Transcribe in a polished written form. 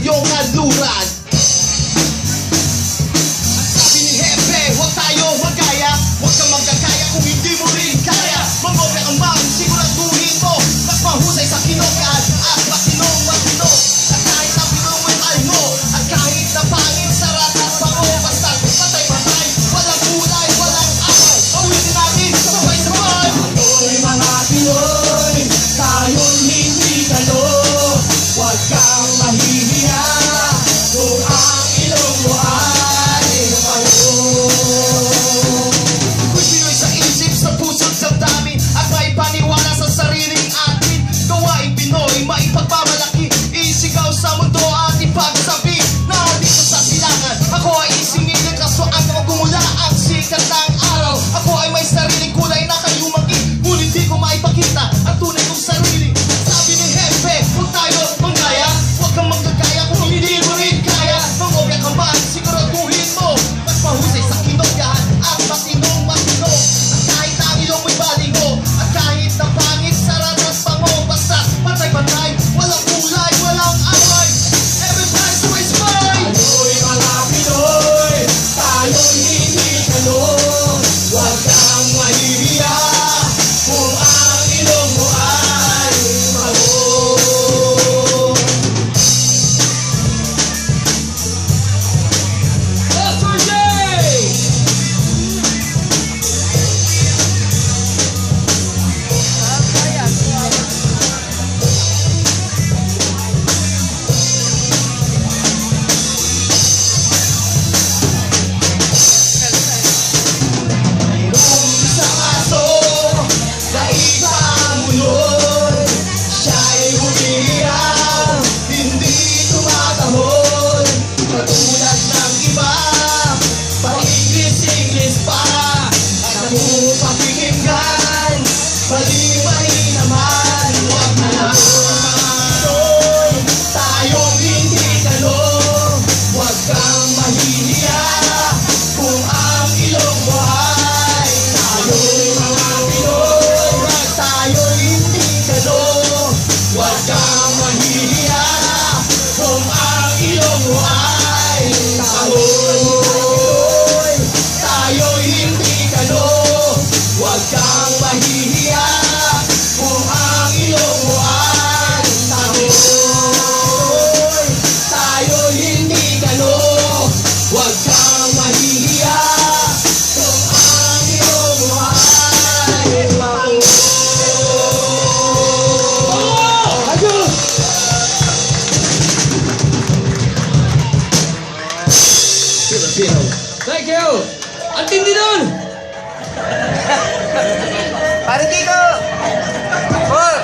iyong haluran. Sabi ni Hepe, huwag tayo magkaya. Huwag kang magkakaya kung hindi mo rin kaya. Mangopya ka man, siguraduhin mo mas mahusay sa kinokaan at matinong matino. At kahit na pinunguin mo, at kahit na pangit sa ratas bango, basta patay-patay, walang kulay, walang away. Awitin natin sabay-sabay. Ako'y mga Pinoy, tayo'y hindi kalo. Huwag kang mahihiya kung ang ilong mo ay mayo. Ako'y Pinoy sa isip, sa puso't sa dami, at may paniwala sa sariling atin. Gawain Pinoy, maipagmamalaki, isigaw sa mundo at ipagsabi na dito sa silangan ako ay isingilin, kaso ang magumula ang sikat ng araw. Ako ay may sariling kulay na kayo magi, ngunit di ko maipakita ang tunay kong sarili. Sabi ni Hepe, huwag tayo manggaya. Huwag kang magkakaya kung hindi mo rin kaya. Mangopya ka man, siguraduhin mo mas mahusay sa kinogahan at matinong matino. At kahit na ang ilong mo'y baligo, at kahit na pangit sa ratas bango, basta patay-patay, walang kulay, walang away. Everybody sabay-sabay. Ako'y mga Pinoy, tayo'y hindi kalo. Huwag kang mahihiya kung ang ilong mo ay mayo. Dr. J! Mayroong isang aso na ipamunod, siya'y humihirang, hindi tumatahol. Katulad ng iba, pa-Ingles-Ingles pa, at napupakikinggan, mali-mali naman. Huwag na lang Pinoy, tayong hindi kalo. Huwag kang mahihiya kung ang ilong mo ay tayo'y mga Pinoy, tayo'y hindi kalo. Huwag kang mahihiya kung ang ilong mo ay tayo'y tayo'y hindi kalo. Huwag kang mahihiya kung ang ilong mo ay tayo'y tayo'y hindi kalo. Huwag kang mahihiya kung ang ilong mo ay tayo'y. Filipino. Thank you! Ang tindi nun! Parang Kiko! Oh!